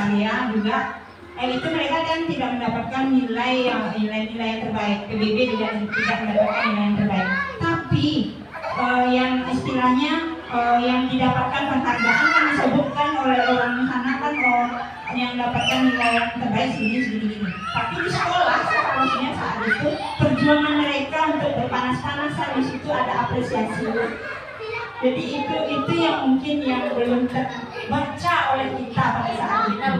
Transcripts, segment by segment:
karya juga. Itu mereka kan tidak mendapatkan nilai-nilai yang terbaik. PBB tidak mendapatkan nilai yang terbaik. Tapi yang istilahnya yang didapatkan penghargaan kan disebutkan oleh orang sana kan yang dapatkan nilai yang terbaik segini. Tapi di sekolah seharusnya saat itu perjuangan mereka untuk berpanas-panasan di situ ada apresiasi. Jadi itu yang mungkin yang belum terbaca oleh kita pada saat itu.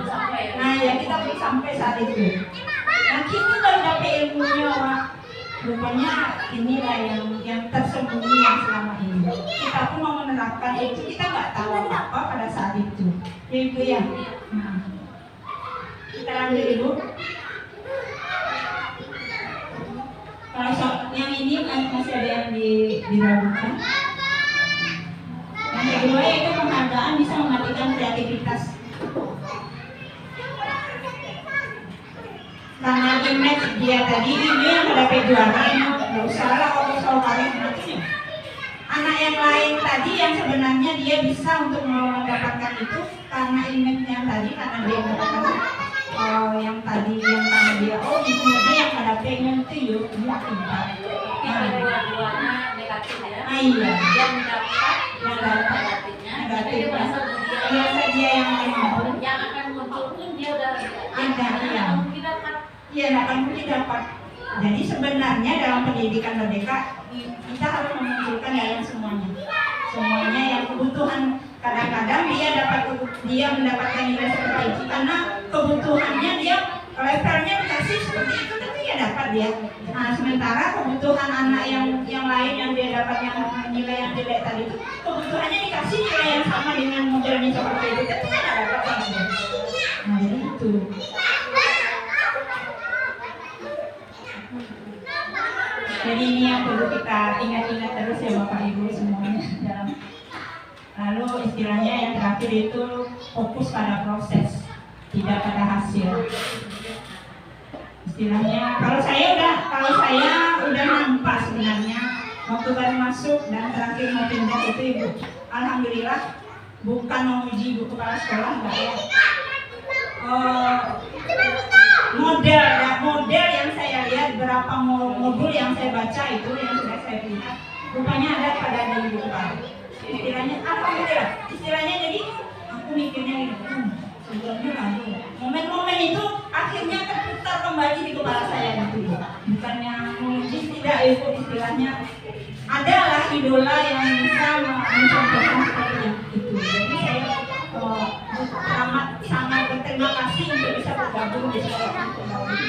Nah ya kita belum sampai saat itu. Nah kita kalau dapat ilmunya, Wak, rupanya inilah yang tersembunyi yang selama ini. Kita pun mau menerapkan itu, kita nggak tahu apa pada saat itu. Itu ya. Nah. Kita lanjut dulu. Kalau yang ini masih ada yang diragukan. Yang kedua yaitu penghargaan bisa mematikan kreativitas. Karena image dia tadi ini yang mendapat juara, nggak usah lah kalau soal karir. Anak yang lain tadi yang sebenarnya dia bisa untuk mendapatkan itu karena image-nya tadi, karena dia mendapatkan yang tadi yang karena dia itu dia yang mendapatkan itu yuk dia pintar. Dua-duanya negatif ya. Iya. Dia mendapat Yang dapat negatif. Biasa dia yang mampu. Yang akan muncul pun dia udah Ada iya. Mungkin dapat. Iya, akan mungkin dapat. Jadi sebenarnya dalam pendidikan merdeka kita harus memunculkan dalam semuanya yang kebutuhan. Kadang-kadang dia mendapatkan nilai seperti itu karena kebutuhannya dia levelnya dikasih seperti itu tentu ya dapat dia. Nah sementara kebutuhan anak yang lain yang dia dapat yang nilai yang jelek tadi itu kebutuhannya dikasih nilai yang sama dengan modelnya seperti itu tentu tidak dapat dia. Nah jadi itu. Jadi ini yang perlu kita ingat-ingat terus ya Bapak Ibu semuanya dalam. Lalu istilahnya yang terakhir itu fokus pada proses, tidak pada hasil. Istilahnya kalau saya udah nampak sebenarnya waktu baru masuk dan terakhir mau pindah itu Ibu. Alhamdulillah bukan memuji Ibu kepala sekolah enggak ya. Model yang saya lihat berapa modul yang saya baca itu yang sudah saya lihat rupanya ada pada dari Ibu kepala. Istilahnya alhamdulillah. Istilahnya jadi aku mikirnya gitu. Sebelumnya lalu momen-momen itu akhirnya terputar kembali di kepala saya gitu. Bukannya memuji tidak itu istilahnya adalah idola yang bisa mencontohkan seperti itu. Jadi saya sangat berterima kasih untuk bisa bergabung di sekolah kembali.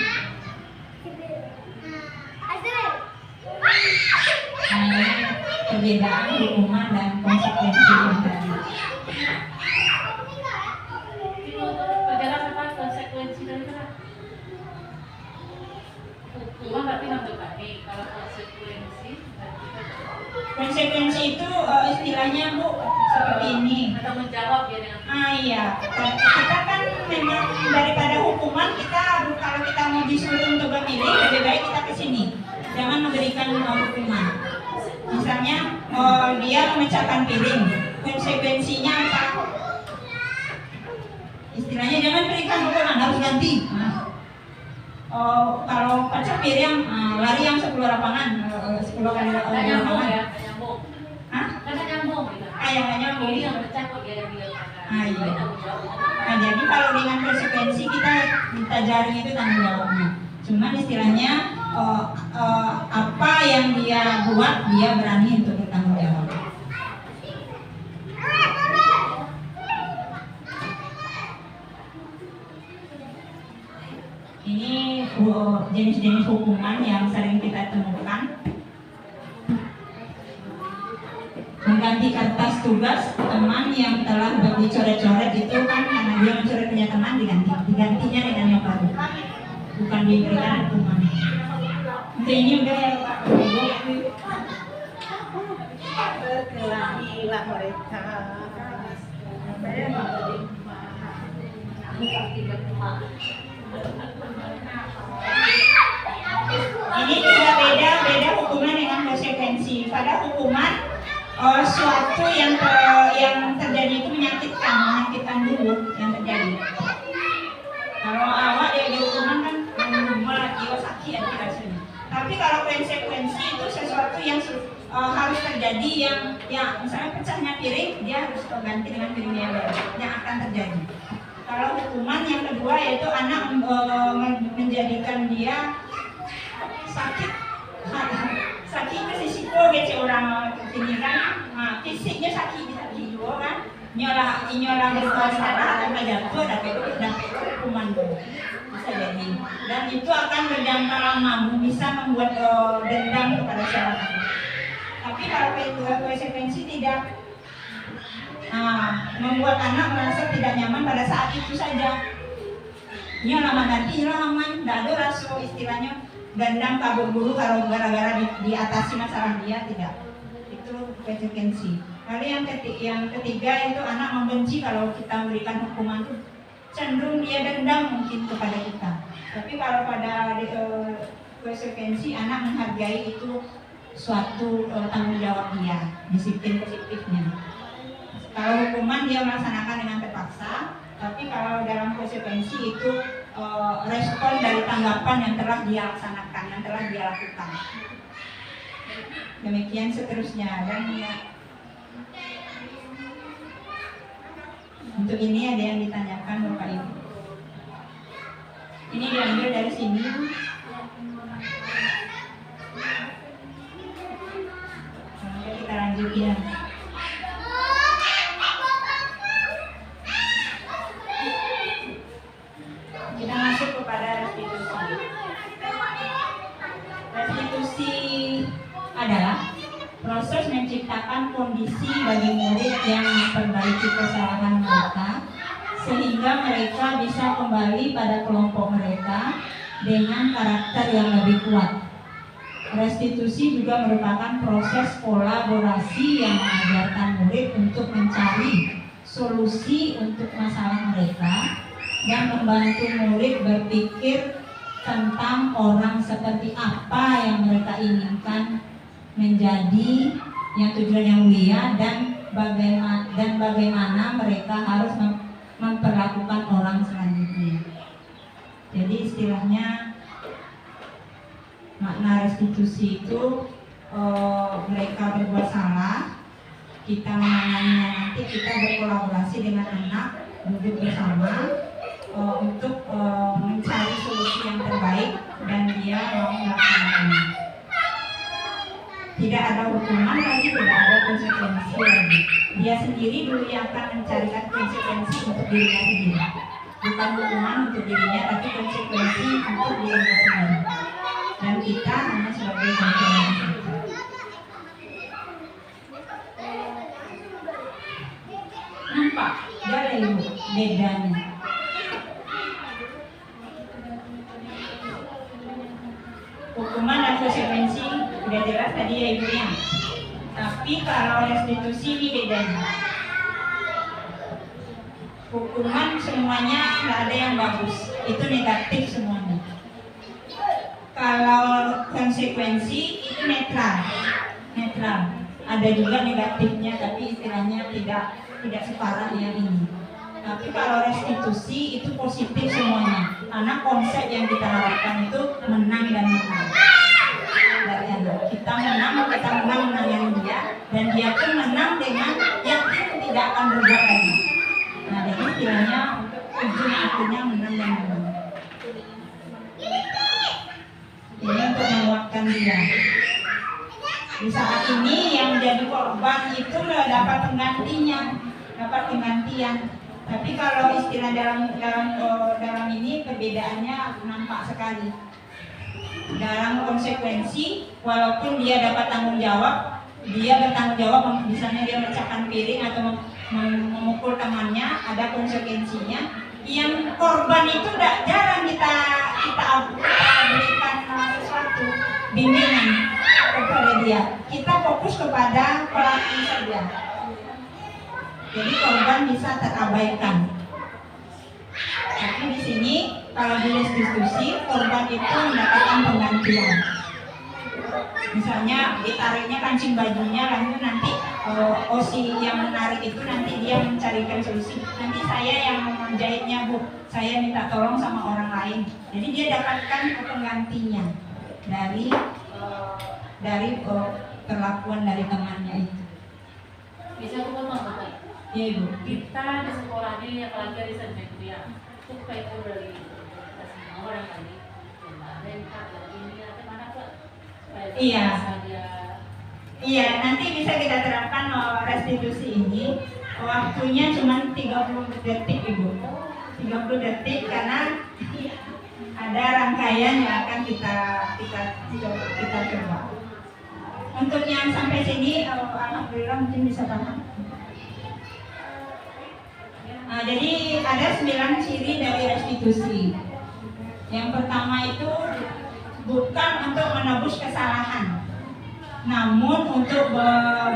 Perbedaan hukuman dan konsekuensi yang tadi. Berjalan apa konsekuensi dari mana? Hukuman berarti untuk kami. Kalau konsekuensi itu istilahnya Bu seperti ini. Atau menjawab ya dengan. Iya. Kita kan memang daripada hukuman kalau kita mau disuruh untuk memilih lebih baik kita ke sini. Jangan memberikan hukuman. Misalnya dia memecahkan piring, konsekuensinya apa? Istilahnya jangan berikan hukuman, harus ganti. Kalau pecah piring, lari yang 10 lapangan, 10 kali lapangan. Nyambung. Hah? Karena nyambung. Yang nyambung. Ini yang pecah kok dia bilang. Iya. Nah jadi kalau dengan konsekuensi kita jaring itu tanggung jawabnya. Cuman istilahnya apa yang dia buat dia berani untuk bertanggung jawab. Ini jenis-jenis hukuman yang sering kita temukan. Mengganti kertas tugas teman yang telah dicoret-coret itu kan karena dia mencoret punya teman digantinya dengan yang baru, bukan diberikan hukuman. Untuk ini udah ya Pak. Berkelahilah mereka. Ini juga beda hukuman dengan konsekuensi. Pada hukuman suatu yang terjadi itu menyakitkan dulu yang terjadi. terjadi yang misalnya pecahnya piring, dia harus ganti dengan piring yang baru, yang akan terjadi. Kalau hukuman yang kedua yaitu anak menjadikan dia sakit, sakit risiko gitu orang ini kan, fisiknya sakit juga kan, nyolah berbuat salah atau jatuh, dapat hukuman bisa jadi, dan itu akan berdampak lama, bisa membuat dendam kepada seorang. Tapi kalau konsekuensi tidak membuat anak merasa tidak nyaman pada saat itu saja. Nyolah ganti, nyolah aman, tidak ada rasa istilahnya dendam kabur buru kalau gara-gara diatasi masalah dia, tidak. Itu konsekuensi. Lalu yang ketiga itu anak membenci kalau kita memberikan hukuman itu, cenderung dia dendam mungkin kepada kita. Tapi kalau pada konsekuensi anak menghargai itu suatu tanggung jawab dia, disiplin positifnya. Kalau hukuman dia melaksanakan dengan terpaksa, tapi kalau dalam konsekuensi itu respon dari tanggapan yang telah dia laksanakan, yang telah dia lakukan. Demikian seterusnya. Dan ya, untuk ini ada yang ditanyakan Bapak Ibu. Ini diambil dari sini. Kita lanjut ya. Kita masuk kepada restitusi. Restitusi adalah proses menciptakan kondisi bagi murid yang memperbaiki kesalahan mereka sehingga mereka bisa kembali pada kelompok mereka dengan karakter yang lebih kuat. Restitusi juga merupakan proses kolaborasi yang mengajarkan murid untuk mencari solusi untuk masalah mereka dan membantu murid berpikir tentang orang seperti apa yang mereka inginkan menjadi, yang tujuannya mulia, dan bagaimana mereka harus memperlakukan orang selanjutnya. Jadi istilahnya makna restitusi itu mereka berbuat salah, kita menangannya, nanti kita berkolaborasi dengan anak, duduk bersama untuk mencari solusi yang terbaik dan dia mau melaksanakannya. Tidak ada hukuman lagi, tidak ada konsekuensi lagi. Dia sendiri dulu yang akan mencarikan konsekuensi untuk dirinya sendiri. Bukan hukuman untuk dirinya, tapi konsekuensi untuk dirinya sendiri. Dan kita hanya sebagai bantuan saja. Nampak? Gak ibu bedanya. Hukuman dan konsekuensi udah jelas tadi ya ibunya. Tapi kalau restitusi ini bedanya. Hukuman semuanya nggak ada yang bagus, itu negatif semuanya. Kalau konsekuensi itu netral. Ada juga negatifnya, tapi istilahnya tidak separah yang ini. Tapi kalau restitusi itu positif semuanya, karena konsep yang kita harapkan itu menang dan menang. Dari anak kita menang dengan dia, dan dia pun menang dengan yakin tidak akan berbuat lagi. Nah, jadi istilahnya ujung akhirnya menang dan menang. Ini untuk menguatkan dia. Di saat ini yang jadi korban itu dapat penggantian. Tapi kalau istilah dalam ini perbedaannya nampak sekali. Dalam konsekuensi, walaupun dia dapat tanggung jawab, dia bertanggung jawab, misalnya dia memecahkan piring atau memukul temannya, ada konsekuensinya. Yang korban itu jarang kita berikan sesuatu bimbingan kepada dia. Kita fokus kepada pelaku saja. Jadi korban bisa terabaikan. Tapi di sini kalau di restitusi, korban itu mendapatkan penggantian. Misalnya ditariknya kancing bajunya, lalu nanti osi yang menarik itu nanti dia mencarikan solusi. Nanti saya yang menjahitnya Bu, saya minta tolong sama orang lain. Jadi dia dapatkan penggantinya dari perlakuan dari temannya itu. Bisa aku potong betul. Iya ibu. Kita di sekolah ini apalagi di sampai kuliah itu kayak itu dari kita semua orang kali dan kalau ini atau mana kok Iya. dia Iya, nanti bisa kita terapkan restitusi ini. Waktunya cuma 30 detik ibu. 30 detik karena ada rangkaian yang akan kita coba. Untuk yang sampai sini, alhamdulillah mungkin bisa paham. Jadi ada 9 ciri dari restitusi. Yang pertama itu bukan untuk menebus kesalahan, namun untuk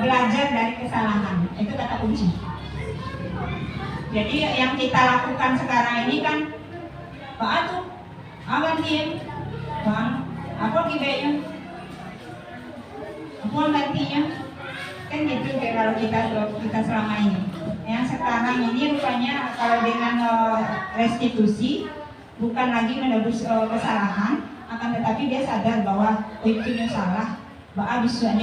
belajar dari kesalahan. Itu kata kunci. Jadi yang kita lakukan sekarang ini kan, Pak tuh, gantiin, Bang, apa gibanya? Apa gantinya? Kan gitu kayak kalau kita selama ini. Yang sekarang ini rupanya kalau dengan restitusi bukan lagi menebus kesalahan, akan tetapi dia sadar bahwa itu yang salah, bahwa bisa